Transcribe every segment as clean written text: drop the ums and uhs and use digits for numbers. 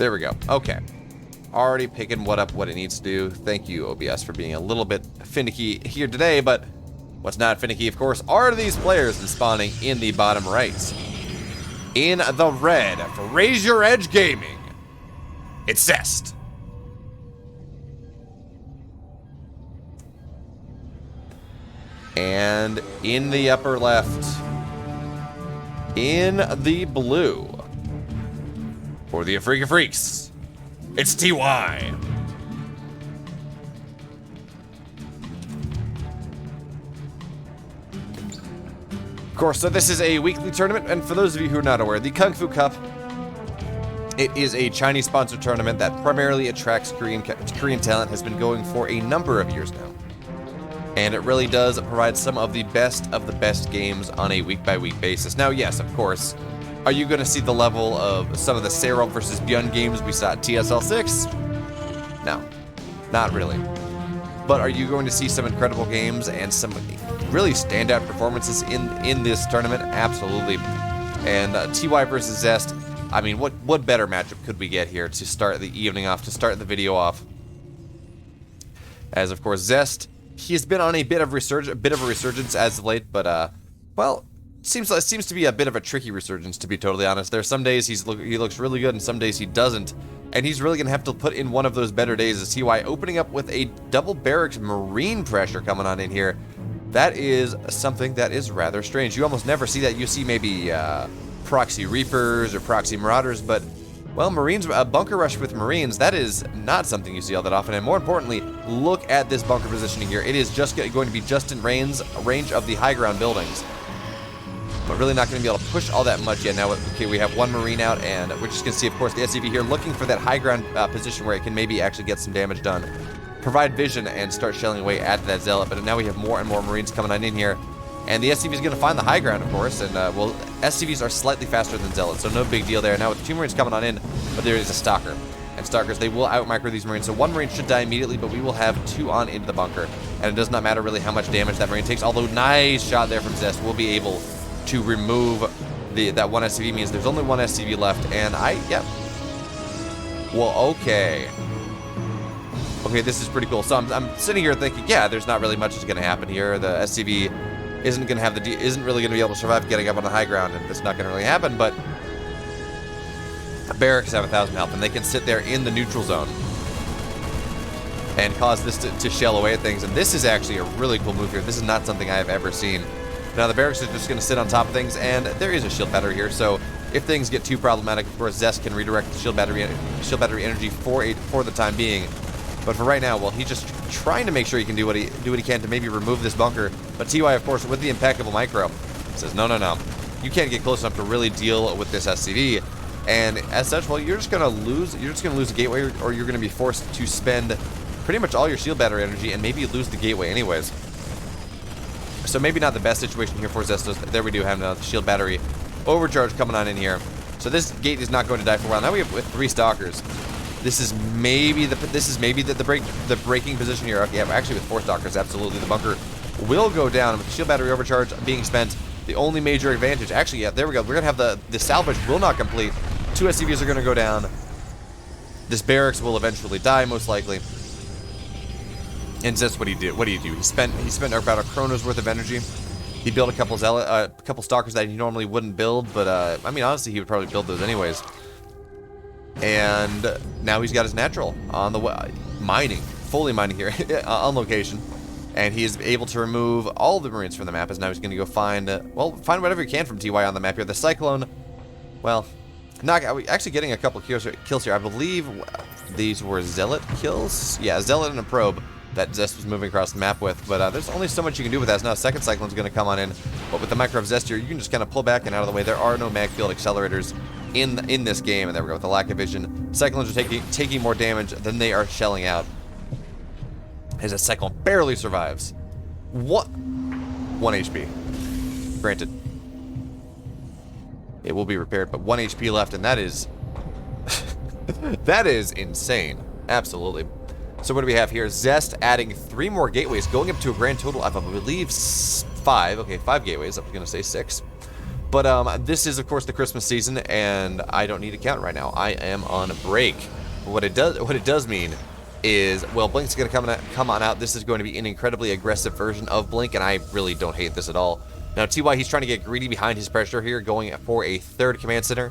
There we go. Okay. Already picking what it needs to do. Thank you, OBS, for being a little bit finicky here today, but what's not finicky, of course, are these players spawning in the bottom right. In the red, for Raise Your Edge Gaming, it's ZEST. And in the upper left, in the blue, for the Afrika Freaks, it's TY. Of course, so this is a weekly tournament, and for those of you who are not aware, the Kung Fu Cup, it is a Chinese-sponsored tournament that primarily attracts Korean talent, has been going for a number of years now. And it really does provide some of the best games on a week-by-week basis. Now, yes, of course, are you going to see the level of some of the Serral versus Beyond games we saw at TSL 6? No, not really. But are you going to see some incredible games and some really standout performances in this tournament? Absolutely. And TY versus ZEST, I mean, what better matchup could we get here to start the evening off, to start the video off? As, of course, ZEST, he's been on a bit of a resurgence as of late, but well, seems to be a bit of a tricky resurgence, to be totally honest. There are some days he looks really good, and some days he doesn't, and he's really gonna have to put in one of those better days. As TY opening up with a double barracks marine pressure coming on in here. That is something that is rather strange. You almost never see that. You see maybe proxy reapers or proxy marauders, but well, Marines, a bunker rush with Marines, that is not something you see all that often. And more importantly, look at this bunker positioning here. It is just going to be just in range of the high ground buildings. But really not going to be able to push all that much yet. Now, okay, we have one Marine out, and we're just going to see, of course, the SCV here looking for that high ground position where it can maybe actually get some damage done. Provide vision and start shelling away at that Zealot. But now we have more and more Marines coming on in here. And the SCV is going to find the high ground, of course, and, well, SCVs are slightly faster than Zealots, so no big deal there. Now with 2 Marines coming on in, but there is a Stalker. And Stalkers, they will out-micro these Marines, so 1 Marine should die immediately, but we will have 2 on into the bunker. And it does not matter really how much damage that Marine takes, although nice shot there from ZEST. We'll be able to remove that 1 SCV, means there's only 1 SCV left, and yep. Well, okay. Okay, this is pretty cool. So I'm sitting here thinking, yeah, there's not really much that's going to happen here. The SCV isn't really going to be able to survive getting up on the high ground, and it's not going to really happen, but barracks have 1,000 health, and they can sit there in the neutral zone and cause this to shell away at things, and this is actually a really cool move here. This is not something I have ever seen. Now, the barracks are just going to sit on top of things, and there is a shield battery here, so if things get too problematic, of course, ZEST can redirect the shield battery energy for the time being. But for right now, well, he's just trying to make sure he can do what he can to maybe remove this bunker. But TY, of course, with the impeccable micro, says, no, you can't get close enough to really deal with this SCV. And as such, well, you're just gonna lose a gateway, or you're gonna be forced to spend pretty much all your shield battery energy and maybe lose the gateway anyways. So maybe not the best situation here for ZEST. There we do have now the shield battery overcharge coming on in here. So this gate is not going to die for a while. Now we have with 3 Stalkers. This is maybe the breaking position here. Okay, yeah, actually with 4 Stalkers, absolutely. The bunker will go down with the shield battery overcharge being spent. The only major advantage, actually, yeah, there we go. We're gonna have the salvage will not complete. 2 SCVs are gonna go down. This barracks will eventually die, most likely. And that's what he did. What do you do? He spent about a chrono's worth of energy. He built a couple Stalkers that he normally wouldn't build, but I mean, honestly, he would probably build those anyways. And now he's got his natural on the way, fully mining here on location, and he is able to remove all the Marines from the map. As now he's going to go find whatever he can from TY on the map here. The Cyclone, well, actually getting a couple kills here. I believe these were Zealot kills. Yeah, Zealot and a probe that ZEST was moving across the map with, but there's only so much you can do with that. Now, second Cyclone's going to come on in, but with the micro of ZEST here, you can just kind of pull back and out of the way. There are no mag field accelerators in this game, and there we go with the lack of vision. Cyclones are taking more damage than they are shelling out. As a Cyclone barely survives. What? 1 HP. Granted. It will be repaired, but 1 HP left, and that is that is insane. Absolutely. So what do we have here? ZEST adding 3 more gateways, going up to a grand total of, I believe, 5. Okay, 5 gateways. I was going to say 6. But this is, of course, the Christmas season, and I don't need a count right now. I am on a break. What it does mean is, well, Blink's going to come on out. This is going to be an incredibly aggressive version of Blink, and I really don't hate this at all. Now, TY, he's trying to get greedy behind his pressure here, going for a third command center,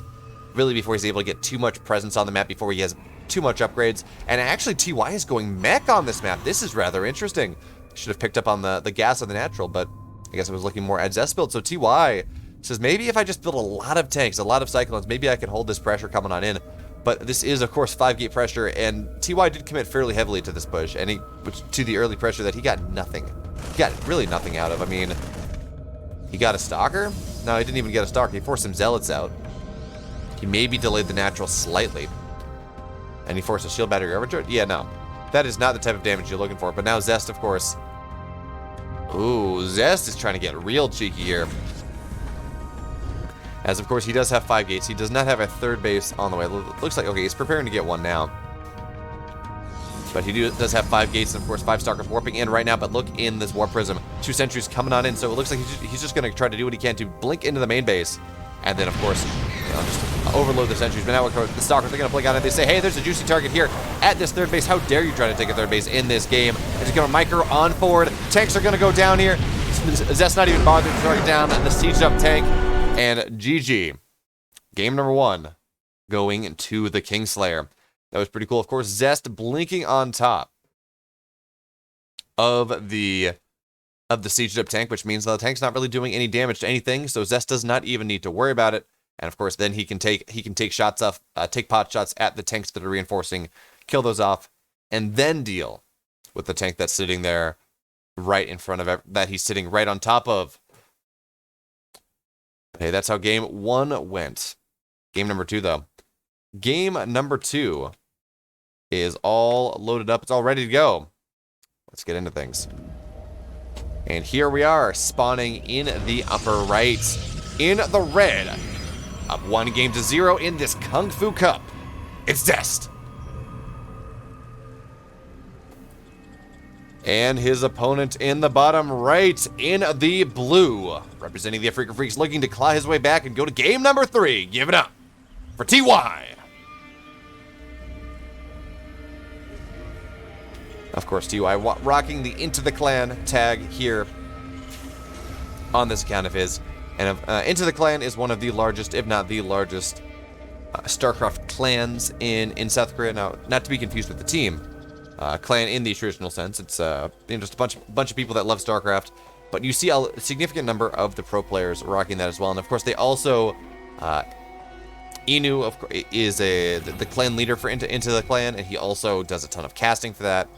really before he's able to get too much presence on the map, before he has too much upgrades. And actually, TY is going mech on this map. This is rather interesting. Should have picked up on the gas on the natural, but I guess I was looking more at ZEST build. So TY says, maybe if I just build a lot of tanks, a lot of cyclones, maybe I can hold this pressure coming on in. But this is, of course, 5-gate pressure, and TY did commit fairly heavily to this push, and to the early pressure that he got nothing. He got really nothing out of. I mean, he got a stalker? No, he didn't even get a stalker. He forced some zealots out. He maybe delayed the natural slightly. And he forced a shield battery overcharge? Yeah, no. That is not the type of damage you're looking for. But now ZEST, of course. Ooh, ZEST is trying to get real cheeky here. As, of course, he does have 5 gates. He does not have a third base on the way. Looks like, okay, he's preparing to get one now. But he does have 5 gates, and, of course, 5 Stalkers warping in right now. But look in this Warp Prism. 2 sentries coming on in, so it looks like he's just going to try to do what he can to blink into the main base. And then, of course, just overload the sentries. But now, of course, the Stalkers are going to blink on it. They say, hey, there's a juicy target here at this third base. How dare you try to take a third base in this game? It's going to micro on forward. Tanks are going to go down here. Zest's not even bothered to target down the siege up tank. And GG. Game number 1 going to the Kingslayer. That was pretty cool. Of course, ZEST blinking on top of the sieged up tank, which means the tank's not really doing any damage to anything, so ZEST does not even need to worry about it. And of course, then he can take shots off, take pot shots at the tanks that are reinforcing, kill those off, and then deal with the tank that's sitting there right in front of that he's sitting right on top of. Okay, that's how game 1 went. Game number 2, though. Game number 2 is all loaded up. It's all ready to go. Let's get into things. And here we are, spawning in the upper right, in the red, up 1-0 in this Kung Fu Cup. It's ZEST. And his opponent in the bottom right, in the blue, representing the Afrika Freaks, looking to claw his way back and go to game number 3. Give it up for TY. Of course, TY rocking the Into the Clan tag here on this account of his. And Into the Clan is one of the largest, if not the largest, StarCraft clans in South Korea. Now, not to be confused with the team. Clan in the traditional sense. It's just a bunch of people that love StarCraft, but you see a significant number of the pro players rocking that as well. And of course, they also Inu is the clan leader for Into the Clan, and he also does a ton of casting for that.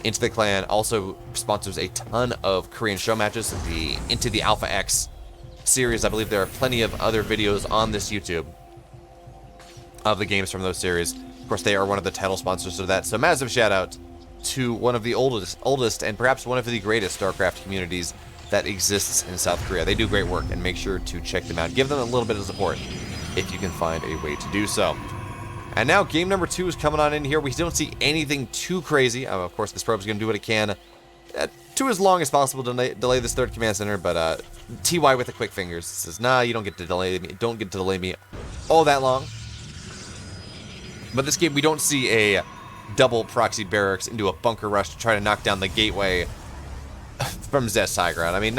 Into the Clan also sponsors a ton of Korean show matches. The Into the Alpha X series, I believe there are plenty of other videos on this YouTube of the games from those series. Of course, they are one of the title sponsors of that. So massive shout out to one of the oldest and perhaps one of the greatest StarCraft communities that exists in South Korea. They do great work, and make sure to check them out. Give them a little bit of support if you can find a way to do so. And now game number 2 is coming on in here. We don't see anything too crazy. Of course, this probe is going to do what it can to as long as possible to delay this third command center, but TY with the quick fingers says, nah, you don't get to delay me. Don't get to delay me all that long. But this game, we don't see a double proxy barracks into a bunker rush to try to knock down the gateway from ZEST high ground. I mean,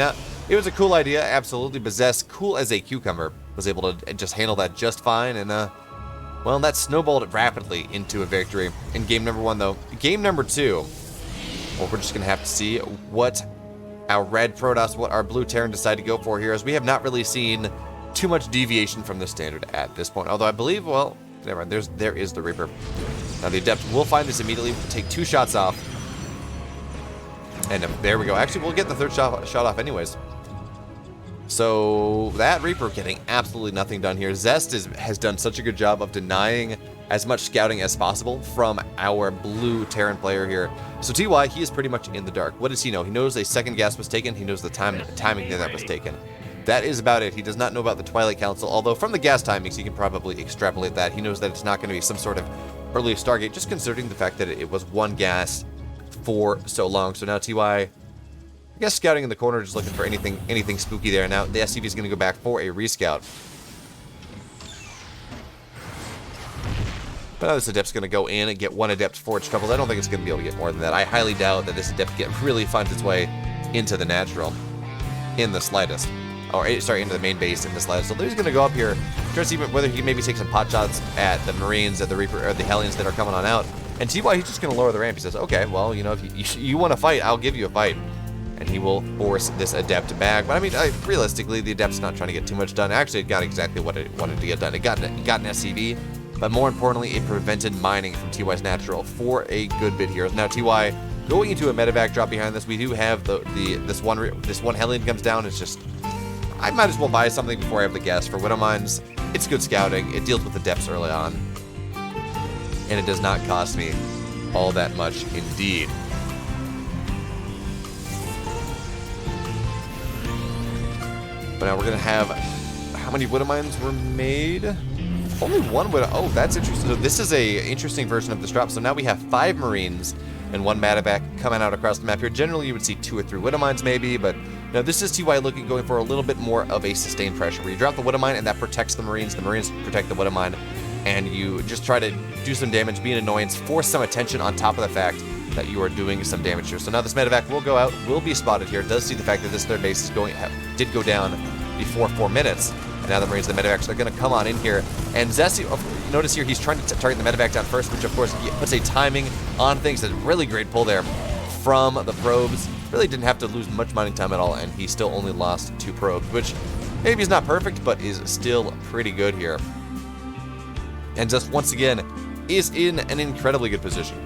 it was a cool idea, absolutely, but ZEST, cool as a cucumber, was able to just handle that just fine, and well, that snowballed rapidly into a victory in game number 1, though. Game number 2, well, we're just going to have to see what our red Protoss, what our blue Terran decide to go for here, as we have not really seen too much deviation from the standard at this point. Although I believe, well, never mind, there is the Reaper. Now the Adept will find this immediately, take 2 shots off. And there we go. Actually, we'll get the third shot off anyways. So that Reaper getting absolutely nothing done here. ZEST has done such a good job of denying as much scouting as possible from our blue Terran player here. So TY, he is pretty much in the dark. What does he know? He knows a second gas was taken. He knows the timing that was taken. That is about it. He does not know about the Twilight Council, although from the gas timings, he can probably extrapolate that. He knows that it's not going to be some sort of early Stargate, just considering the fact that it was 1 gas for so long. So now TY, I guess scouting in the corner, just looking for anything spooky there. Now the SCV is going to go back for a rescout. But now this Adept's going to go in and get one Adept Forge Troubles. I don't think it's going to be able to get more than that. I highly doubt that this Adept really finds its way into the natural in the slightest. Or, sorry, into the main base in the slightest. So he's going to go up here, try to see whether he can maybe take some pot shots at the Marines, at the Reaper, or the Hellions that are coming on out. And TY, he's just going to lower the ramp. He says, okay, well, you know, if you want to fight, I'll give you a fight. And he will force this Adept back. But I mean, realistically, the Adept's not trying to get too much done. Actually, it got exactly what it wanted to get done. It got an SCV. But more importantly, it prevented mining from TY's natural for a good bit here. Now TY going into a medevac drop behind this. We do have this one Hellion comes down. It's just, I might as well buy something before I have the guess for Widow Mines. It's good scouting. It deals with the depths early on, and it does not cost me all that much indeed. But now we're gonna have, how many Widow Mines were made? Only one Widow. Oh, that's interesting. So this is a interesting version of this drop. So now we have 5 Marines and 1 Medevac coming out across the map here. Generally, you would see 2 or 3 Widow Mines maybe, but now this is TY going for a little bit more of a sustained pressure, where you drop the Widow Mine and that protects the Marines protect the Widow Mine, and you just try to do some damage, be an annoyance, force some attention on top of the fact that you are doing some damage here. So now this Medevac will go out, will be spotted here, does see the fact that this third base is did go down before 4 minutes. And now the Marines and the Medevacs are going to come on in here. And ZEST, notice here, he's trying to target the Medevac down first, which of course puts a timing on things. A really great pull there from the probes. Really didn't have to lose much mining time at all, and he still only lost 2 probes, which maybe is not perfect, but is still pretty good here. And ZEST, once again, is in an incredibly good position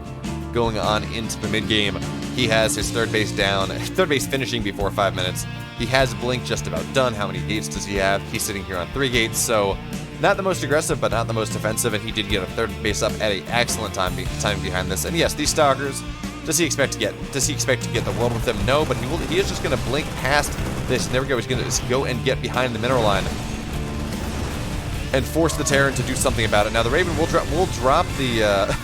going on into the mid-game. He has his third base down, third base finishing before 5 minutes. He has Blink just about done. How many gates does he have? He's sitting here on 3 gates, so not the most aggressive, but not the most offensive, and he did get a third base up at an excellent time behind this. And yes, these Stalkers, does he expect to get the world with them? No, but he is just going to blink past this. And there we go. He's going to go and get behind the mineral line and force the Terran to do something about it. Now the Raven will drop the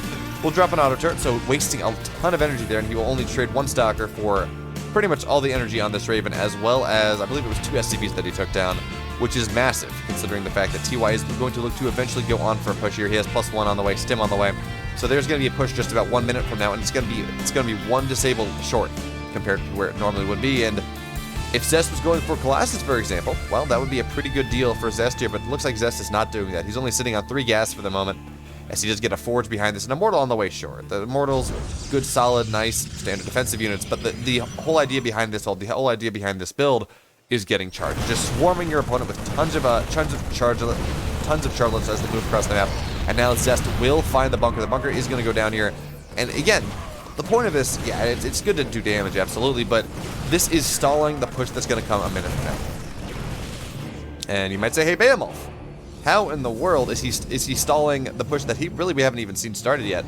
will drop an auto turret, so wasting a ton of energy there, and he will only trade 1 Stalker for pretty much all the energy on this Raven, as well as, I believe it was 2 SCVs that he took down, which is massive, considering the fact that TY is going to look to eventually go on for a push here. He has +1 on the way, Stim on the way. So there's going to be a push just about 1 minute from now, and it's going to be 1 disabled short compared to where it normally would be. And if ZEST was going for Colossus, for example, well, that would be a pretty good deal for ZEST here, but it looks like ZEST is not doing that. He's only sitting on 3 gas for the moment, as he does get a Forge behind this, and Immortal on the way, sure. The Immortal's good, solid, nice, standard defensive units, but the whole idea behind this build is getting charged. Just swarming your opponent with tons of chargelets as they move across the map. And now ZEST will find the bunker. The bunker is going to go down here. And again, the point of this, yeah, it's good to do damage, absolutely, but this is stalling the push that's going to come a minute from now. And you might say, hey, Behemoth, how in the world is he stalling the push that we haven't even seen started yet?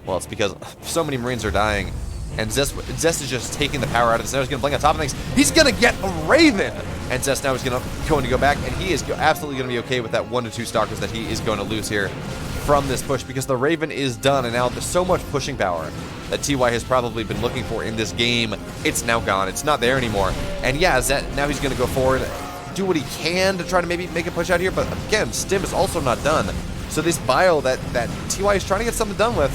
Well, it's because so many Marines are dying, and ZEST is just taking the power out of this. Now he's going to blink on top of things. He's going to get a Raven! And ZEST now is going to go back, and he is absolutely going to be okay with that 1 to 2 Stalkers that he is going to lose here from this push, because the Raven is done, and now there's so much pushing power that TY has probably been looking for in this game. It's now gone. It's not there anymore. And yeah, now he's going to go forward, do what he can to try to maybe make a push out here, but again, Stim is also not done. So this bio that TY is trying to get something done with,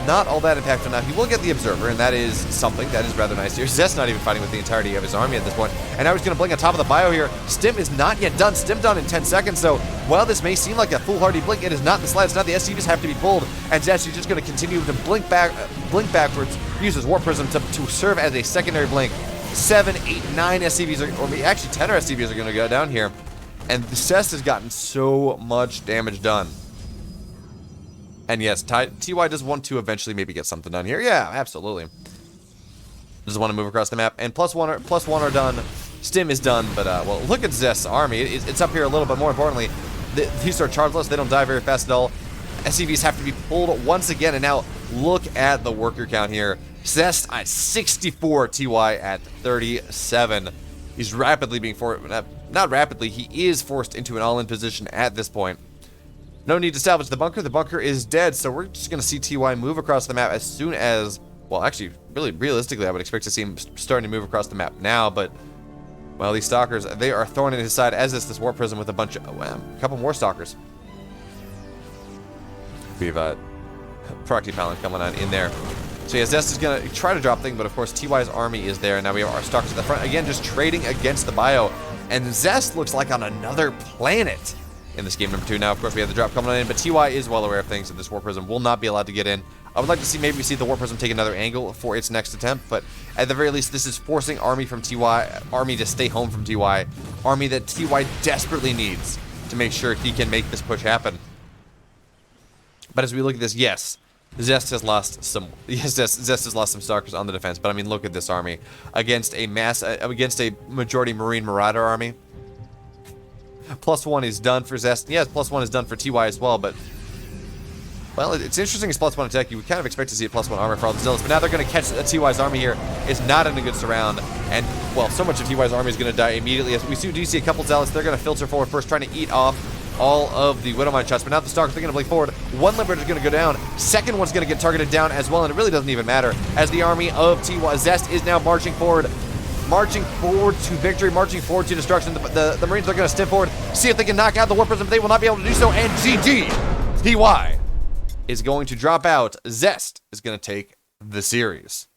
not all that impactful. Now he will get the Observer, and that is something that is rather nice here. ZEST not even fighting with the entirety of his army at this point, and now he's going to blink on top of the bio here. Stim is not yet done. Stim done in 10 seconds, so while this may seem like a foolhardy blink, it is not the slides. Not the SCVs have to be pulled, and ZEST is just going to continue to blink backwards, use his War Prism to serve as a secondary blink. 7, 8, 9 SCVs, or actually 10 SCVs are going to go down here. And the ZEST has gotten so much damage done. And yes, TY does want to eventually maybe get something done here. Yeah, absolutely. Does want to move across the map. And +1 are done. Stim is done, but, well, look at ZEST's army. It's up here a little, but more importantly, these are chargeless. They don't die very fast at all. SCVs have to be pulled once again, and now look at the worker count here. ZEST at 64, TY at 37. He's rapidly being forced, not rapidly, he is forced into an all-in position at this point. No need to salvage the bunker. The bunker is dead, so we're just going to see TY move across the map as soon as Well, actually, really, realistically, I would expect to see him starting to move across the map now, but, well, these Stalkers, they are thorn in his side, as is this Warp Prism with a bunch of, a couple more Stalkers. We have Proxy Paladin coming on in there. So yeah, ZEST is going to try to drop things, but of course TY's army is there. Now we have our Stalkers at the front, again, just trading against the bio. And ZEST looks like on another planet in this game number 2. Now, of course, we have the drop coming in, but TY is well aware of things, and this Warp Prism will not be allowed to get in. I would like to see maybe see the Warp Prism take another angle for its next attempt, but at the very least, this is forcing army to stay home from TY, army that TY desperately needs to make sure he can make this push happen. But as we look at this, yes, ZEST has lost some. Yes, ZEST has lost some Stalkers on the defense. But I mean, look at this army against a majority Marine Marauder army. +1 is done for ZEST. Yes, +1 is done for TY as well. But well, it's interesting. It's +1 attack. You would kind of expect to see a +1 armor for all the zealots. But now they're going to catch TY's army here. It's not in a good surround. And well, so much of TY's army is going to die immediately. As we do see a couple zealots, they're going to filter forward first, trying to eat off all of the Widowmine shots, but now the Stalkers are going to blink forward. One Liberator is going to go down. Second one's going to get targeted down as well, and it really doesn't even matter, as the army of ZEST is now marching forward to victory, marching forward to destruction. The Marines are going to step forward, see if they can knock out the Warp Prism, but they will not be able to do so, and GG! TY is going to drop out. ZEST is going to take the series.